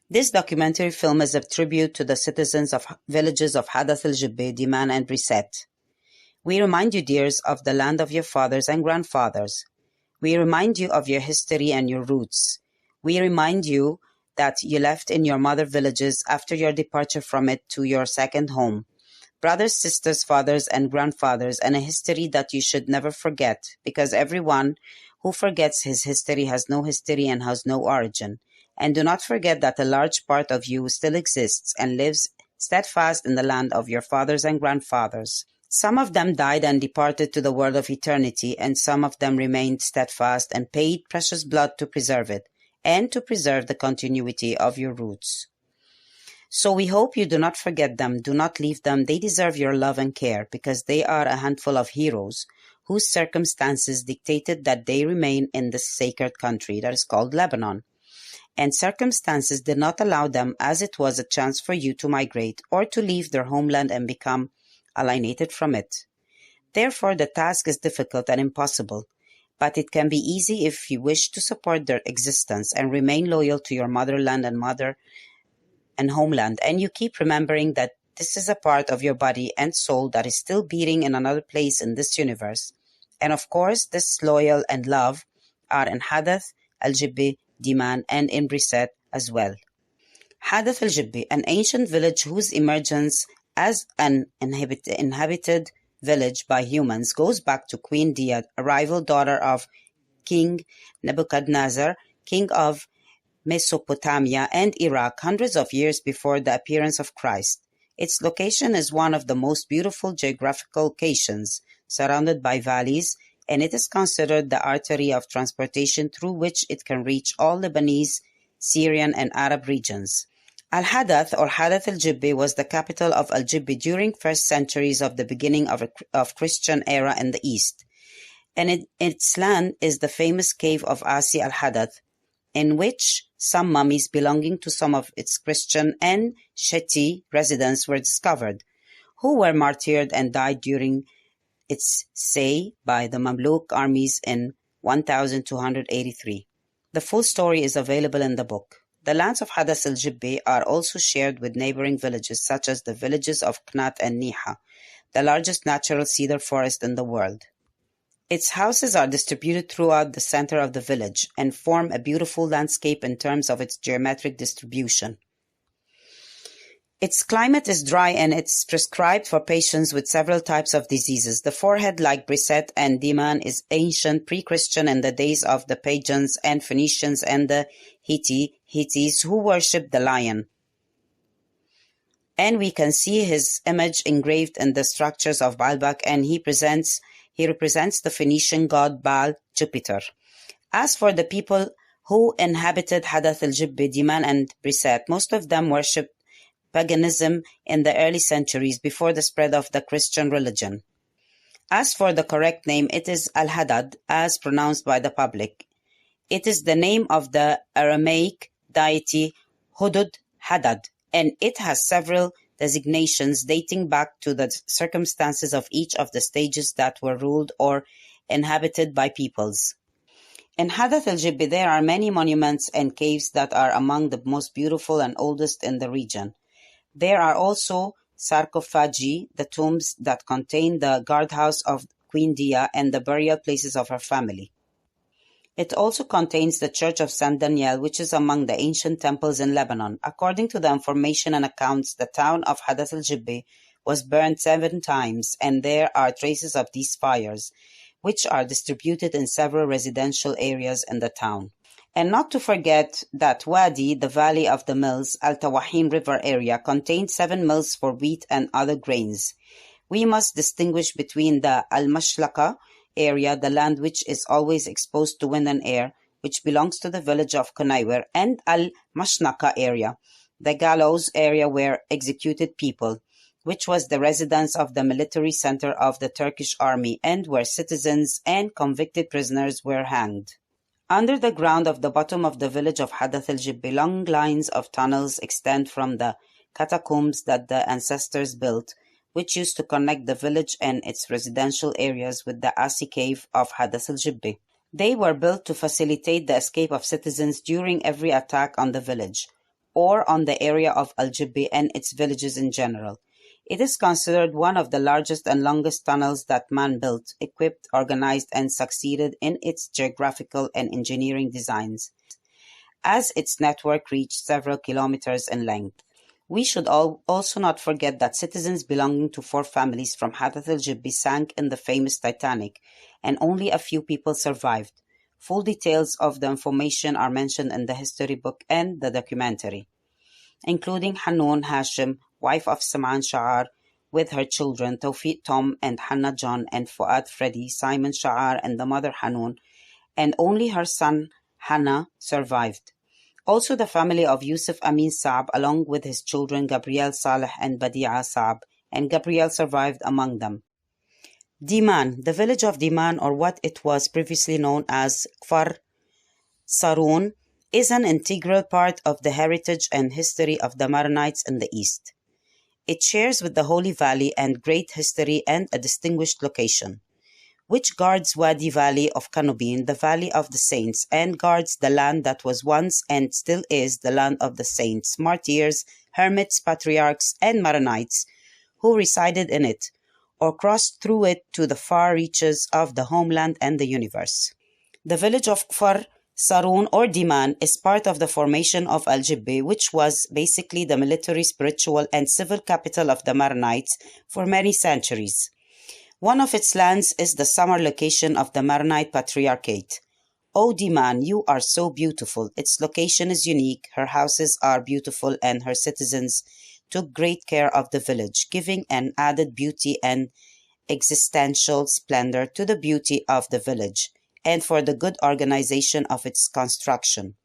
This documentary film is a tribute to the citizens of villages of Hadath al-Jibbe, Diman, and Briset. We remind you, dears, of the land of your fathers and grandfathers. We remind you of your history and your roots. We remind you that you left in your mother villages after your departure from it to your second home. Brothers, sisters, fathers, and grandfathers, and a history that you should never forget, because everyone who forgets his history has no history and has no origin. And do not forget that a large part of you still exists and lives steadfast in the land of your fathers and grandfathers. Some of them died and departed to the world of eternity, and some of them remained steadfast and paid precious blood to preserve it, and to preserve the continuity of your roots. So we hope you do not forget them, do not leave them. They deserve your love and care, because they are a handful of heroes whose circumstances dictated that they remain in this sacred country that is called Lebanon. And circumstances did not allow them, as it was a chance for you to migrate or to leave their homeland and become alienated from it. Therefore, the task is difficult and impossible, but it can be easy if you wish to support their existence and remain loyal to your motherland and homeland, and you keep remembering that this is a part of your body and soul that is still beating in another place in this universe. And of course, this loyal and love are in Hadath al-Jibbe, Diman, and in Briset as well. Hadath al-Jibbe, an ancient village whose emergence as an inhabited village by humans goes back to Queen Dia, a rival daughter of King Nebuchadnezzar, king of Mesopotamia and Iraq, hundreds of years before the appearance of Christ. Its location is one of the most beautiful geographical locations, surrounded by valleys, and it is considered the artery of transportation through which it can reach all Lebanese, Syrian, and Arab regions. Al-Hadath or Hadath al-Jibbe was the capital of al-Jibbe during first centuries of the beginning of Christian era in the east, and its land is the famous cave of Asi al-Hadath, in which some mummies belonging to some of its Christian and Sheti residents were discovered, who were martyred and died during its stay by the Mamluk armies in 1283. The full story is available in the book. The lands of Hadath al-Jibbe are also shared with neighboring villages such as the villages of Qnat and Niha, the largest natural cedar forest in the world. Its houses are distributed throughout the center of the village and form a beautiful landscape in terms of its geometric distribution. Its climate is dry and it's prescribed for patients with several types of diseases. The forehead, like Briset and Diman, is ancient, pre-Christian in the days of the Pagans and Phoenicians and the Hittites who worshipped the lion. And we can see his image engraved in the structures of Baalbek, and he represents the Phoenician god Baal, Jupiter. As for the people who inhabited Hadath al-Jibbe, Diman, and Briset, most of them worshipped paganism in the early centuries before the spread of the Christian religion. As for the correct name, it is Al-Hadad, as pronounced by the public. It is the name of the Aramaic deity Hudud Hadad, and it has several designations dating back to the circumstances of each of the stages that were ruled or inhabited by peoples. In Hadath al-Jibbe, there are many monuments and caves that are among the most beautiful and oldest in the region. There are also sarcophagi, the tombs that contain the guardhouse of Queen Dia and the burial places of her family. It also contains the Church of Saint Daniel, which is among the ancient temples in Lebanon. According to the information and accounts, the town of Hadath al-Jibbe was burned 7 times, and there are traces of these fires, which are distributed in several residential areas in the town. And not to forget that Wadi, the valley of the mills, Al-Tawahim River area, contained 7 mills for wheat and other grains. We must distinguish between the Al-Mashlaka area, the land which is always exposed to wind and air, which belongs to the village of Kunaywer, and Al-Mashnaka area, the gallows area where executed people, which was the residence of the military center of the Turkish army and where citizens and convicted prisoners were hanged. Under the ground of the bottom of the village of Hadath al-Jibbe, long lines of tunnels extend from the catacombs that the ancestors built, which used to connect the village and its residential areas with the Asi cave of Hadath al-Jibbe. They were built to facilitate the escape of citizens during every attack on the village, or on the area of Al-Jibba and its villages in general. It is considered one of the largest and longest tunnels that man built, equipped, organized, and succeeded in its geographical and engineering designs, as its network reached several kilometers in length. We should also not forget that citizens belonging to 4 families from Hadath al-Jibbi sank in the famous Titanic, and only a few people survived. Full details of the information are mentioned in the history book and the documentary, including Hanoun Hashim, wife of Saman Sha'ar, with her children Tawfiq Tom and Hannah John and Fuad Freddy, Simon Sha'ar and the mother Hanoun, and only her son Hannah survived. Also the family of Yusuf Amin Saab, along with his children Gabriel Saleh and Badi'a Saab, and Gabriel survived among them. Diman, the village of Diman, or what it was previously known as Kfar Saroun, is an integral part of the heritage and history of the Maronites in the east. It shares with the Holy Valley and great history and a distinguished location, which guards Wadi Valley of Canubin, the Valley of the Saints, and guards the land that was once and still is the land of the saints, martyrs, hermits, patriarchs, and Maronites who resided in it, or crossed through it to the far reaches of the homeland and the universe. The village of Kfar Saroun or Diman is part of the formation of Al-Jibba, which was basically the military, spiritual, and civil capital of the Maronites for many centuries. One of its lands is the summer location of the Maronite Patriarchate. O Diman, you are so beautiful. Its location is unique, her houses are beautiful, and her citizens took great care of the village, giving an added beauty and existential splendor to the beauty of the village, and for the good organization of its construction.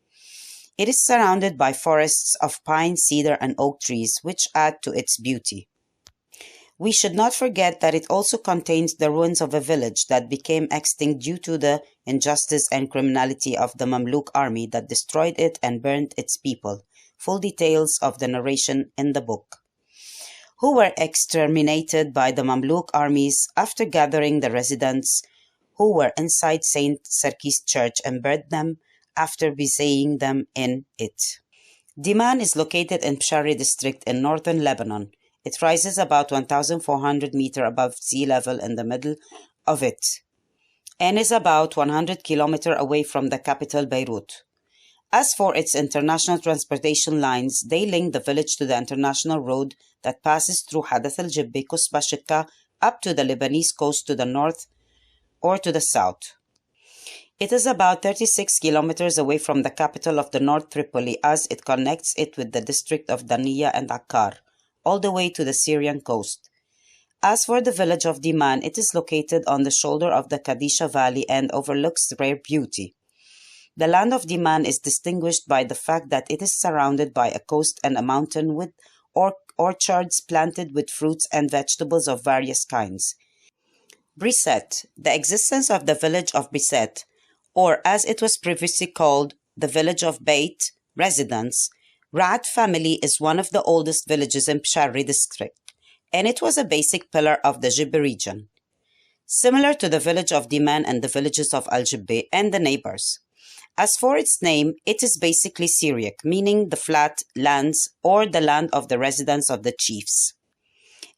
It is surrounded by forests of pine, cedar, and oak trees, which add to its beauty. We should not forget that it also contains the ruins of a village that became extinct due to the injustice and criminality of the Mamluk army that destroyed it and burned its people. Full details of the narration in the book. Who were exterminated by the Mamluk armies after gathering the residents who were inside Saint Sarkis Church and burned them after busying them in it. Diman is located in Pshari district in northern Lebanon. It rises about 1,400 meters above sea level in the middle of it, and is about 100 kilometers away from the capital Beirut. As for its international transportation lines, they link the village to the international road that passes through Hadath al-Jibba, Kusba Shikka, up to the Lebanese coast to the north or to the south. It is about 36 kilometers away from the capital of the north, Tripoli, as it connects it with the district of Daniya and Akkar, all the way to the Syrian coast. As for the village of Diman, it is located on the shoulder of the Kadisha Valley and overlooks rare beauty. The land of Diman is distinguished by the fact that it is surrounded by a coast and a mountain with orchards planted with fruits and vegetables of various kinds. Brissat, the existence of the village of Brissat, or as it was previously called, the village of Beit, residence, Ra'ad family is one of the oldest villages in Pshari district, and it was a basic pillar of the Jibba region, similar to the village of Diman and the villages of Al-Jibba and the neighbors. As for its name, it is basically Syriac, meaning the flat lands or the land of the residence of the chiefs.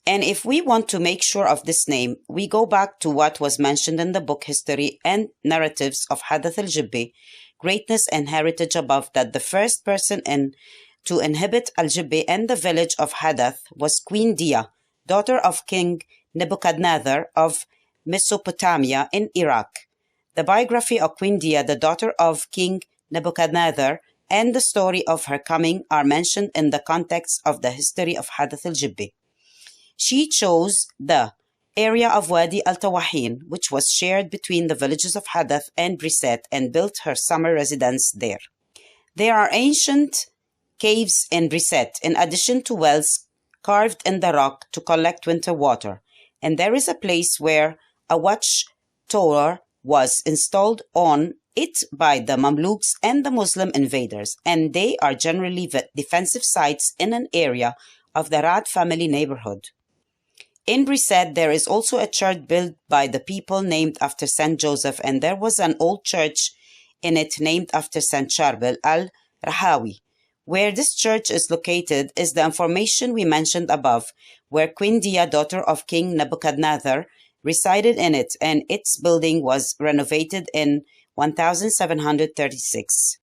And if we want to make sure of this name, we go back to what was mentioned in the book History and Narratives of Hadath al-Jibba, Greatness and Heritage above, that the first person to inhabit Al-Jibba and the village of Hadath was Queen Dia, daughter of King Nebuchadnezzar of Mesopotamia in Iraq. The biography of Queen Dia, the daughter of King Nebuchadnezzar, and the story of her coming are mentioned in the context of the history of Hadath al-Jibba. She chose the area of Wadi al-Tawahin, which was shared between the villages of Hadath and Brissat, and built her summer residence there. There are ancient caves in Brissat, in addition to wells carved in the rock to collect winter water, and there is a place where a watchtower was installed on it by the Mamluks and the Muslim invaders, and they are generally defensive sites in an area of the Ra'ad family neighborhood. In Brissat, there is also a church built by the people named after Saint Joseph, and there was an old church in it named after Saint Charbel al-Rahawi, Where this church is located is the information we mentioned above, where Queen Dia, daughter of King Nebuchadnezzar, resided in it, and its building was renovated in 1736.